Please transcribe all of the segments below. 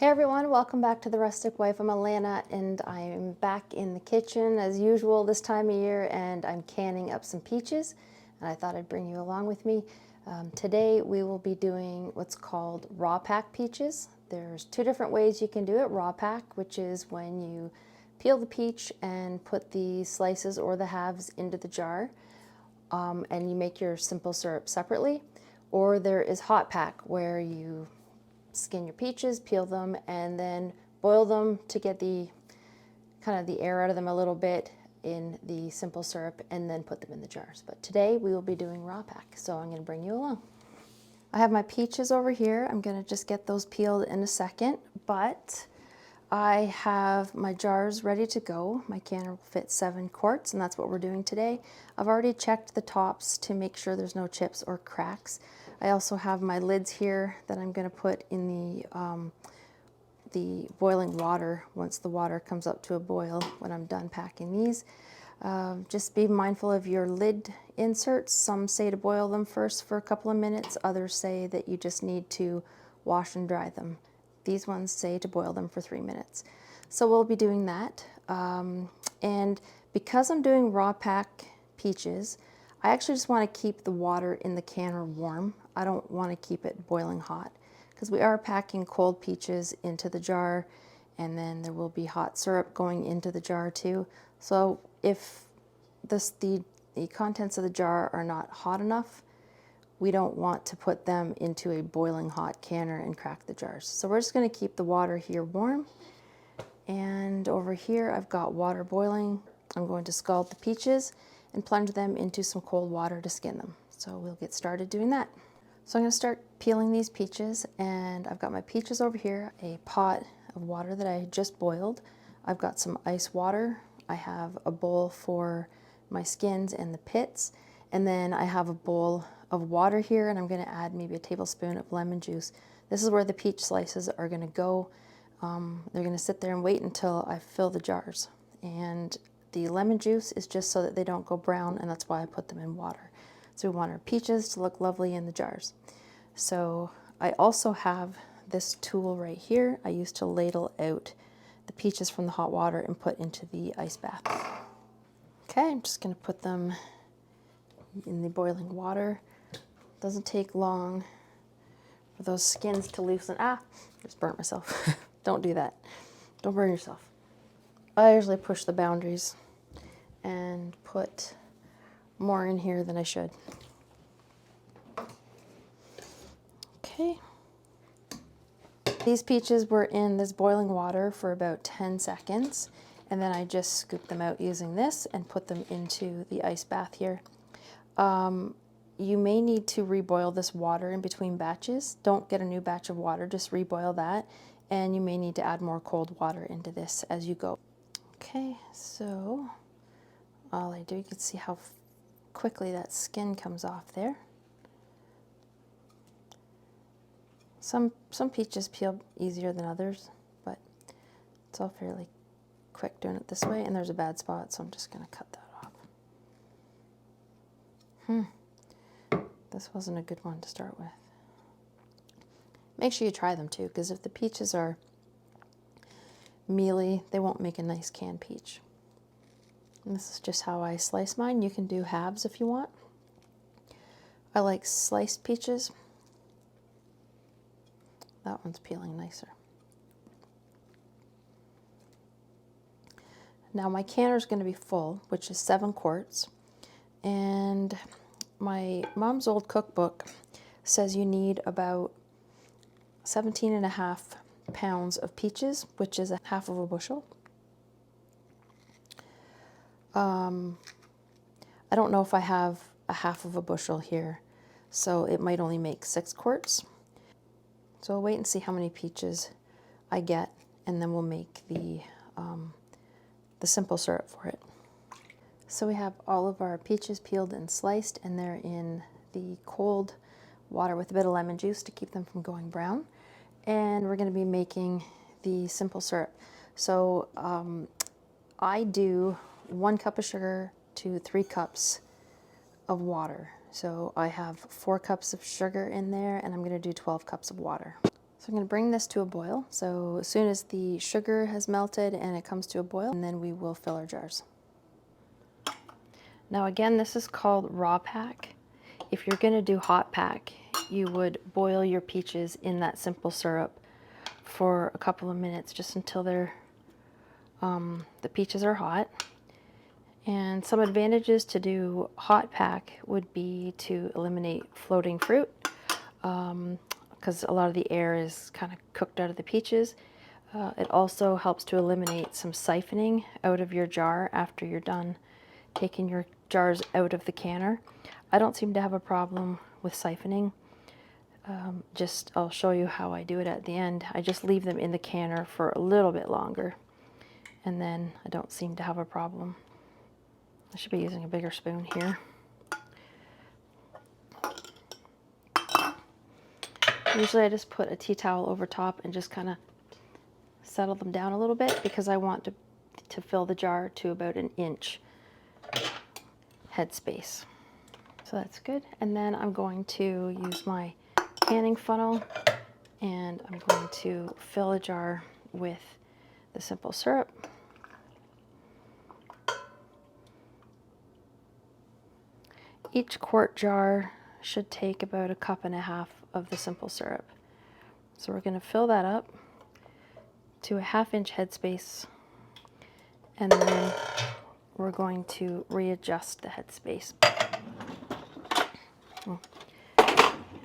Hey everyone, welcome back to The Rustic Wife. I'm Alana and I'm back in the kitchen as usual this time of year, and I'm canning up some peaches, and I thought I'd bring you along with me. Today we will be doing what's called raw pack peaches. There's two different ways you can do it. Raw pack, which is when you peel the peach and put the slices or the halves into the jar, and you make your simple syrup separately. Or there is hot pack, where you skin your peaches, peel them, and then boil them to get the kind of the air out of them a little bit in the simple syrup, and then put them in the jars. But today we will be doing raw pack, so I'm going to bring you along. I have my peaches over here. I'm going to just get those peeled in a second, but I have my jars ready to go. My canner will fit 7 quarts, and that's what we're doing today. I've already checked the tops to make sure there's no chips or cracks. I also have my lids here that I'm going to put in the boiling water once the water comes up to a boil when I'm done packing these. Just be mindful of your lid inserts. Some say to boil them first for a couple of minutes. Others say that you just need to wash and dry them. These ones say to boil them for 3 minutes. So we'll be doing that. And because I'm doing raw pack peaches, I actually just want to keep the water in the canner warm. I don't want to keep it boiling hot, because we are packing cold peaches into the jar, and then there will be hot syrup going into the jar too. So if the contents of the jar are not hot enough, we don't want to put them into a boiling hot canner and crack the jars. So we're just going to keep the water here warm. And over here I've got water boiling. I'm going to scald the peaches and plunge them into some cold water to skin them. So we'll get started doing that. So I'm going to start peeling these peaches, and I've got my peaches over here, a pot of water that I just boiled. I've got some ice water. I have a bowl for my skins and the pits, and then I have a bowl of water here, and I'm going to add maybe a tablespoon of lemon juice. This is where the peach slices are going to go. They're going to sit there and wait until I fill the jars. And the lemon juice is just so that they don't go brown, and that's why I put them in water. So we want our peaches to look lovely in the jars. So I also have this tool right here. I used to ladle out the peaches from the hot water and put into the ice bath. Okay, I'm just going to put them in the boiling water. Doesn't take long for those skins to loosen. Ah, just burnt myself. Don't do that. Don't burn yourself. I usually push the boundaries and put more in here than I should. Okay. These peaches were in this boiling water for about 10 seconds, and then I just scooped them out using this and put them into the ice bath here. You may need to reboil this water in between batches. Don't get a new batch of water, just reboil that, and you may need to add more cold water into this as you go. Okay, so all I do, you can see how quickly that skin comes off there. Some peaches peel easier than others, but it's all fairly quick doing it this way, and there's a bad spot, so I'm just going to cut that off. This wasn't a good one to start with. Make sure you try them too, because if the peaches are mealy, they won't make a nice canned peach. And this is just how I slice mine. You can do halves if you want. I like sliced peaches. That one's peeling nicer. Now my canner is going to be full, which is 7 quarts. And my mom's old cookbook says you need about 17.5 pounds of peaches, which is a half of a bushel. I don't know if I have a half of a bushel here, so it might only make 6 quarts. So I'll wait and see how many peaches I get, and then we'll make the simple syrup for it. So we have all of our peaches peeled and sliced, and they're in the cold water with a bit of lemon juice to keep them from going brown. And we're going to be making the simple syrup. So I do 1 cup of sugar to 3 cups of water. So I have 4 cups of sugar in there, and I'm going to do 12 cups of water. So I'm going to bring this to a boil. So as soon as the sugar has melted and it comes to a boil, and then we will fill our jars. Now again, this is called raw pack. If you're going to do hot pack, you would boil your peaches in that simple syrup for a couple of minutes, just until they're the peaches are hot. And some advantages to do hot pack would be to eliminate floating fruit, because a lot of the air is kind of cooked out of the peaches. It also helps to eliminate some siphoning out of your jar after you're done taking your jars out of the canner. I don't seem to have a problem with siphoning. I'll show you how I do it at the end. I just leave them in the canner for a little bit longer, and then I don't seem to have a problem. I should be using a bigger spoon here. Usually I just put a tea towel over top and just kind of settle them down a little bit, because I want to fill the jar to about an inch headspace. So that's good. And then I'm going to use my canning funnel, and I'm going to fill a jar with the simple syrup. Each quart jar should take about 1.5 cups of the simple syrup. So we're going to fill that up to a 1/2 inch headspace, and then we're going to readjust the headspace.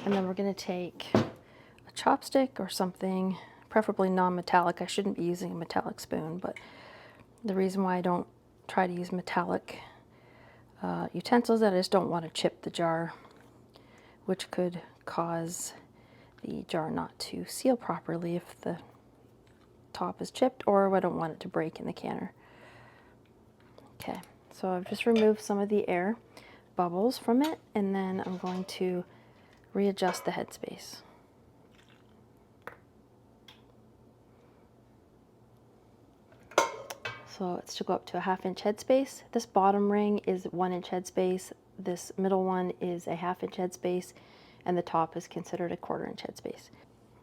And then we're going to take a chopstick or something, preferably non-metallic. I shouldn't be using a metallic spoon, but the reason why I don't try to use metallic utensils is that I just don't want to chip the jar, which could cause the jar not to seal properly if the top is chipped, or I don't want it to break in the canner. Okay, so I've just removed some of the air bubbles from it, and then I'm going to readjust the headspace. So it's to go up to a 1/2 inch headspace. This bottom ring is 1 inch headspace, this middle one is a 1/2 inch headspace, and the top is considered a 1/4 inch headspace.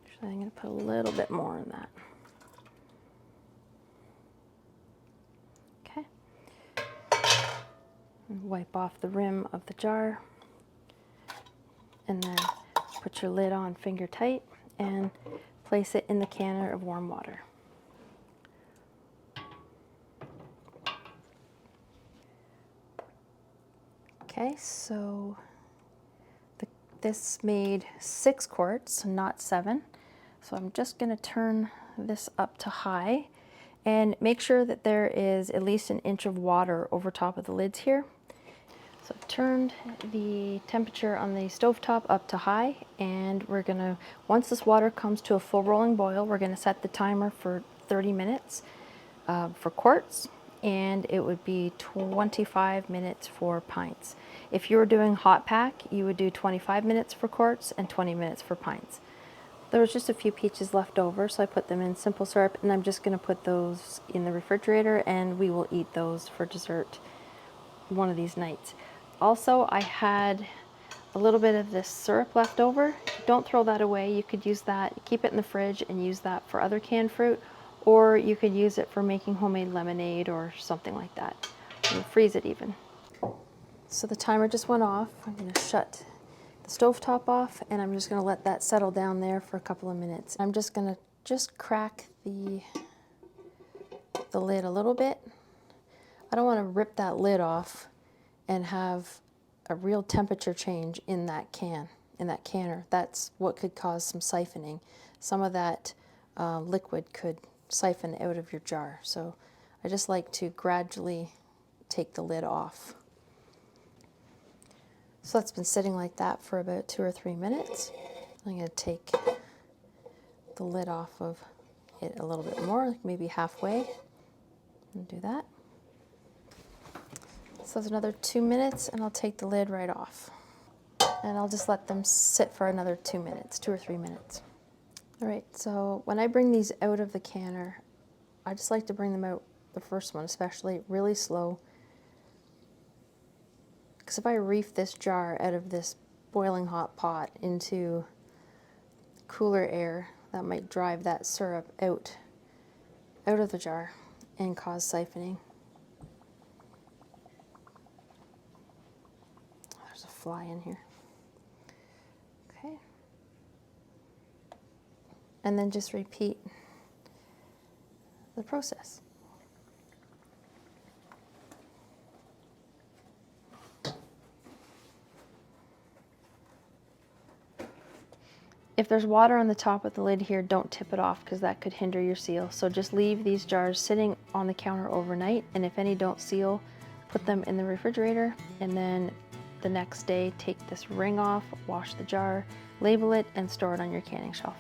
Actually, I'm going to put a little bit more in that. Okay. And wipe off the rim of the jar, and then put your lid on finger tight and place it in the canner of warm water. Okay, so this made 6 quarts, not 7. So I'm just going to turn this up to high and make sure that there is at least 1 inch of water over top of the lids here. So I've turned the temperature on the stovetop up to high, and we're going to, once this water comes to a full rolling boil, we're going to set the timer for 30 minutes for quarts, and it would be 25 minutes for pints. If you were doing hot pack, you would do 25 minutes for quarts and 20 minutes for pints. There was just a few peaches left over, so I put them in simple syrup, and I'm just going to put those in the refrigerator, and we will eat those for dessert one of these nights. Also, I had a little bit of this syrup left over. Don't throw that away. You could use that, keep it in the fridge and use that for other canned fruit, or you could use it for making homemade lemonade or something like that. You freeze it even. So the timer just went off. I'm going to shut the stovetop off, and I'm just going to let that settle down there for a couple of minutes. I'm just going to crack the lid a little bit. I don't want to rip that lid off and have a real temperature change in that canner. That's what could cause some siphoning. Some of that liquid could siphon out of your jar. So I just like to gradually take the lid off. So that's been sitting like that for about 2 or 3 minutes. I'm going to take the lid off of it a little bit more, like maybe halfway, and do that. So it's another 2 minutes, and I'll take the lid right off. And I'll just let them sit for another 2 minutes, 2 or 3 minutes. All right, so when I bring these out of the canner, I just like to bring them out, the first one especially, really slow. Because if I reef this jar out of this boiling hot pot into cooler air, That might drive that syrup out of the jar and cause siphoning. There's a fly in here. Okay. And then just repeat the process. If there's water on the top of the lid here, don't tip it off because that could hinder your seal. So just leave these jars sitting on the counter overnight, and if any don't seal, put them in the refrigerator, and then the next day take this ring off, wash the jar, label it, and store it on your canning shelf.